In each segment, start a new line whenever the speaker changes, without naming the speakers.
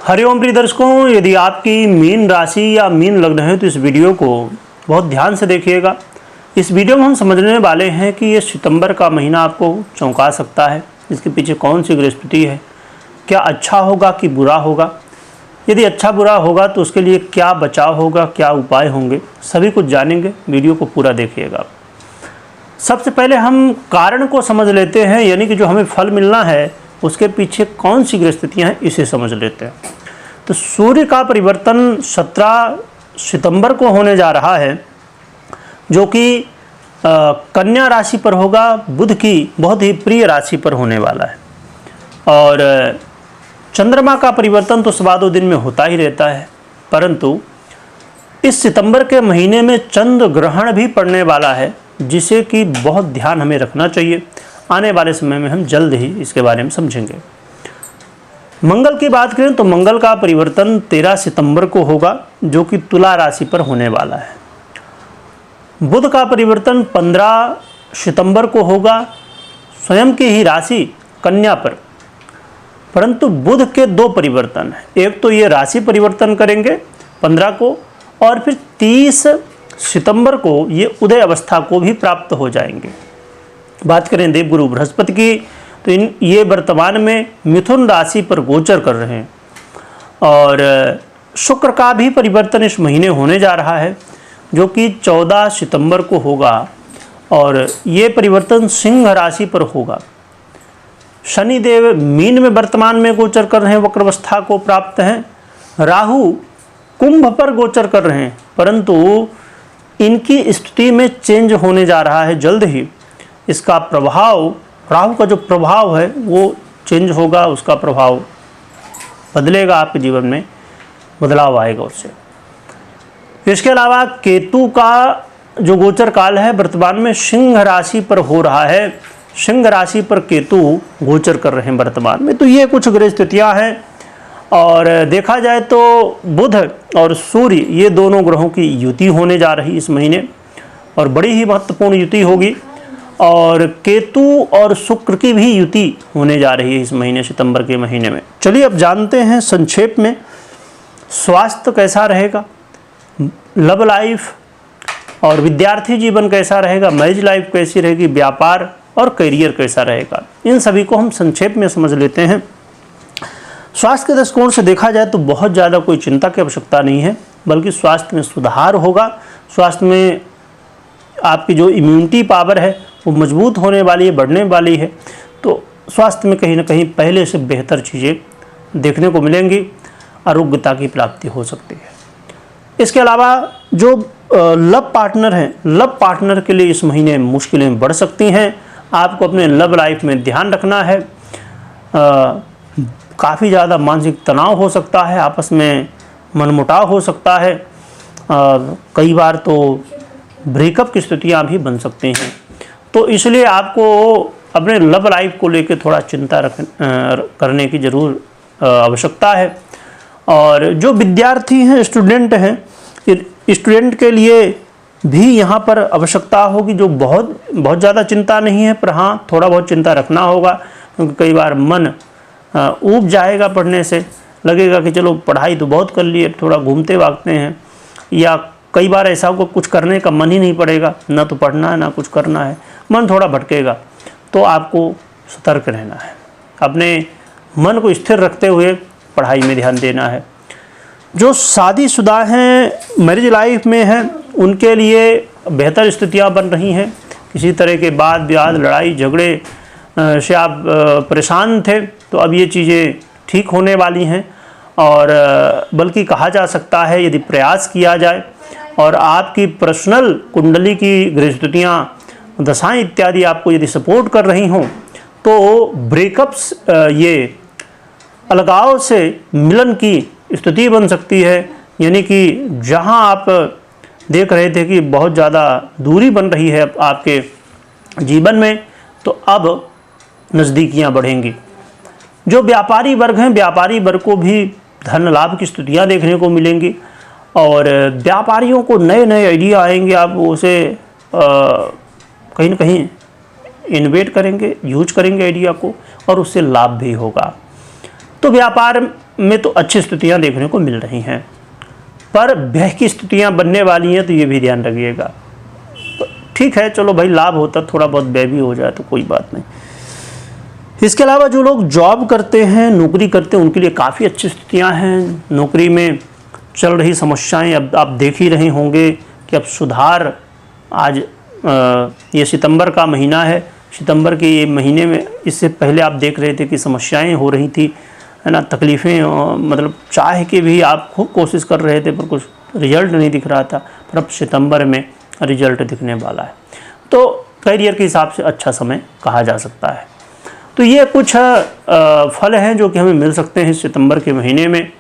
हरिओम प्रिय दर्शकों, यदि आपकी मीन राशि या मीन लग्न है तो इस वीडियो को बहुत ध्यान से देखिएगा। इस वीडियो में हम समझने वाले हैं कि ये सितंबर का महीना आपको चौंका सकता है। इसके पीछे कौन सी गृहस्थिति है, क्या अच्छा होगा कि बुरा होगा, यदि अच्छा बुरा होगा तो उसके लिए क्या बचाव होगा, क्या उपाय होंगे, सभी कुछ जानेंगे। वीडियो को पूरा देखिएगा। सबसे पहले हम कारण को समझ लेते हैं, यानी कि जो हमें फल मिलना है उसके पीछे कौन सी गृहस्थितियाँ हैं इसे समझ लेते हैं। तो सूर्य का परिवर्तन 17 सितंबर को होने जा रहा है, जो कि कन्या राशि पर होगा। बुध की बहुत ही प्रिय राशि पर होने वाला है। और चंद्रमा का परिवर्तन तो सवा दो दिन में होता ही रहता है, परंतु इस सितंबर के महीने में चंद्र ग्रहण भी पड़ने वाला है, जिसे कि बहुत ध्यान हमें रखना चाहिए। आने वाले समय में हम जल्द ही इसके बारे में समझेंगे। मंगल की बात करें तो मंगल का परिवर्तन 13 सितंबर को होगा, जो कि तुला राशि पर होने वाला है। बुध का परिवर्तन 15 सितंबर को होगा, स्वयं की ही राशि कन्या पर। परंतु बुध के दो परिवर्तन हैं, एक तो ये राशि परिवर्तन करेंगे 15 को, और फिर 30 सितंबर को ये उदय अवस्था को भी प्राप्त हो जाएंगे। बात करें देवगुरु बृहस्पति की तो ये वर्तमान में मिथुन राशि पर गोचर कर रहे हैं। और शुक्र का भी परिवर्तन इस महीने होने जा रहा है, जो कि 14 सितंबर को होगा, और ये परिवर्तन सिंह राशि पर होगा। शनिदेव मीन में वर्तमान में गोचर कर रहे हैं, वक्रावस्था को प्राप्त हैं। राहु कुंभ पर गोचर कर रहे हैं, परंतु इनकी स्थिति में चेंज होने जा रहा है जल्द ही। इसका प्रभाव, राहु का जो प्रभाव है वो चेंज होगा, उसका प्रभाव बदलेगा, आपके जीवन में बदलाव आएगा उससे। इसके अलावा केतु का जो गोचर काल है वर्तमान में सिंह राशि पर हो रहा है। सिंह राशि पर केतु गोचर कर रहे हैं वर्तमान में। तो ये कुछ ग्रह स्थितियाँ हैं। और देखा जाए तो बुध और सूर्य ये दोनों ग्रहों की युति होने जा रही इस महीने, और बड़ी ही महत्वपूर्ण युति होगी। और केतु और शुक्र की भी युति होने जा रही है इस महीने, सितंबर के महीने में। चलिए अब जानते हैं संक्षेप में स्वास्थ्य कैसा रहेगा, लव लाइफ और विद्यार्थी जीवन कैसा रहेगा, मैरिज लाइफ कैसी रहेगी, व्यापार और करियर कैसा रहेगा, इन सभी को हम संक्षेप में समझ लेते हैं। स्वास्थ्य के दृष्टिकोण से देखा जाए तो बहुत ज़्यादा कोई चिंता की आवश्यकता नहीं है, बल्कि स्वास्थ्य में सुधार होगा। स्वास्थ्य में आपकी जो इम्यूनिटी पावर है वो मजबूत होने वाली है, बढ़ने वाली है। तो स्वास्थ्य में कहीं ना कहीं पहले से बेहतर चीज़ें देखने को मिलेंगी, आरोग्यता की प्राप्ति हो सकती है। इसके अलावा जो लव पार्टनर हैं, लव पार्टनर के लिए इस महीने मुश्किलें बढ़ सकती हैं। आपको अपने लव लाइफ में ध्यान रखना है। काफ़ी ज़्यादा मानसिक तनाव हो सकता है, आपस में मनमुटाव हो सकता है, कई बार तो ब्रेकअप की स्थितियाँ भी बन सकती हैं। तो इसलिए आपको अपने लव लाइफ को लेकर थोड़ा चिंता करने की ज़रूर आवश्यकता है। और जो विद्यार्थी हैं, स्टूडेंट हैं, स्टूडेंट के लिए भी यहाँ पर आवश्यकता होगी, जो बहुत ज़्यादा चिंता नहीं है, पर हाँ थोड़ा बहुत चिंता रखना होगा, क्योंकि कई बार मन ऊब जाएगा पढ़ने से, लगेगा कि चलो पढ़ाई तो बहुत कर लिए, थोड़ा घूमते भागते हैं, या कई बार ऐसा होगा कुछ करने का मन ही नहीं पड़ेगा, ना तो पढ़ना है ना कुछ करना है, मन थोड़ा भटकेगा। तो आपको सतर्क रहना है, अपने मन को स्थिर रखते हुए पढ़ाई में ध्यान देना है। जो शादीशुदा हैं, मैरिज लाइफ में हैं, उनके लिए बेहतर स्थितियां बन रही हैं। किसी तरह के वाद विवाद, लड़ाई झगड़े से आप परेशान थे, तो अब ये चीज़ें ठीक होने वाली हैं। और बल्कि कहा जा सकता है, यदि प्रयास किया जाए और आपकी पर्सनल कुंडली की गृहस्थितियाँ, दशाएं इत्यादि आपको यदि सपोर्ट कर रही हों, तो ब्रेकअप्स, ये अलगाव से मिलन की स्थिति बन सकती है। यानी कि जहां आप देख रहे थे कि बहुत ज़्यादा दूरी बन रही है आपके जीवन में, तो अब नज़दीकियां बढ़ेंगी। जो व्यापारी वर्ग हैं, व्यापारी वर्ग को भी धन लाभ की स्थितियां देखने को मिलेंगी, और व्यापारियों को नए नए आइडिया आएंगे, आप उसे कहीं ना कहीं इन्वेट करेंगे, यूज करेंगे आइडिया को, और उससे लाभ भी होगा। तो व्यापार में तो अच्छी स्थितियां देखने को मिल रही हैं, पर व्यय की स्थितियां बनने वाली हैं, तो ये भी ध्यान रखिएगा। तो ठीक है, चलो भाई, लाभ होता थोड़ा बहुत व्यय भी हो जाए तो कोई बात नहीं। इसके अलावा जो लोग जॉब करते हैं, नौकरी करते हैं, उनके लिए काफ़ी अच्छी स्थितियां हैं। नौकरी में चल रही समस्याएं अब आप देख ही रहे होंगे कि अब सुधार, आज ये सितंबर का महीना है, सितंबर के ये महीने में, इससे पहले आप देख रहे थे कि समस्याएं हो रही थी, है ना, तकलीफ़ें, मतलब चाह के भी आप खूब कोशिश कर रहे थे पर कुछ रिजल्ट नहीं दिख रहा था, पर अब सितंबर में रिजल्ट दिखने वाला है। तो करियर के हिसाब से अच्छा समय कहा जा सकता है। तो ये कुछ फल हैं जो कि हमें मिल सकते हैं सितंबर के महीने में।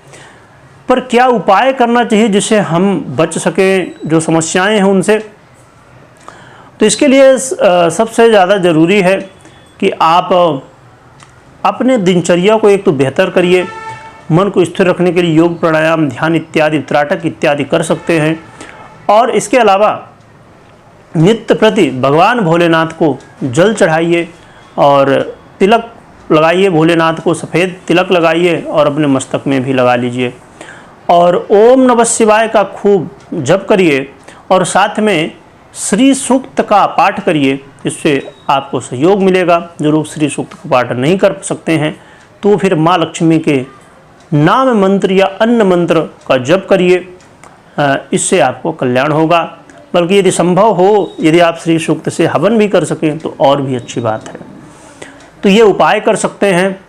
पर क्या उपाय करना चाहिए जिससे हम बच सकें जो समस्याएं हैं उनसे? तो इसके लिए सबसे ज़्यादा ज़रूरी है कि आप अपने दिनचर्या को एक तो बेहतर करिए। मन को स्थिर रखने के लिए योग, प्राणायाम, ध्यान इत्यादि, त्राटक इत्यादि कर सकते हैं। और इसके अलावा नित्य प्रति भगवान भोलेनाथ को जल चढ़ाइए और तिलक लगाइए, भोलेनाथ को सफ़ेद तिलक लगाइए और अपने मस्तक में भी लगा लीजिए। और ओम नमः शिवाय का खूब जप करिए और साथ में श्री सूक्त का पाठ करिए, इससे आपको सहयोग मिलेगा। जो लोग श्री सूक्त का पाठ नहीं कर सकते हैं तो फिर माँ लक्ष्मी के नाम मंत्र या अन्न मंत्र का जप करिए, इससे आपको कल्याण होगा। बल्कि यदि संभव हो, यदि आप श्री सूक्त से हवन भी कर सकें तो और भी अच्छी बात है। तो ये उपाय कर सकते हैं।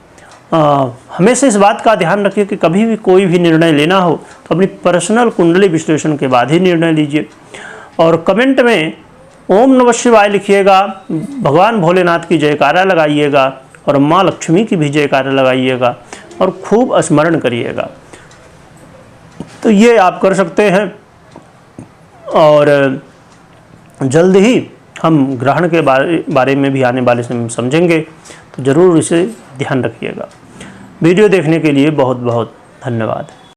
हमेशा इस बात का ध्यान रखिए कि कभी भी कोई भी निर्णय लेना हो तो अपनी पर्सनल कुंडली विश्लेषण के बाद ही निर्णय लीजिए। और कमेंट में ओम नमः शिवाय लिखिएगा, भगवान भोलेनाथ की जयकारा लगाइएगा और माँ लक्ष्मी की भी जयकारा लगाइएगा और खूब स्मरण करिएगा। तो ये आप कर सकते हैं। और जल्द ही हम ग्रहण के बारे में भी आने वाले समय में समझेंगे, तो ज़रूर इसे ध्यान रखिएगा। वीडियो देखने के लिए बहुत बहुत धन्यवाद।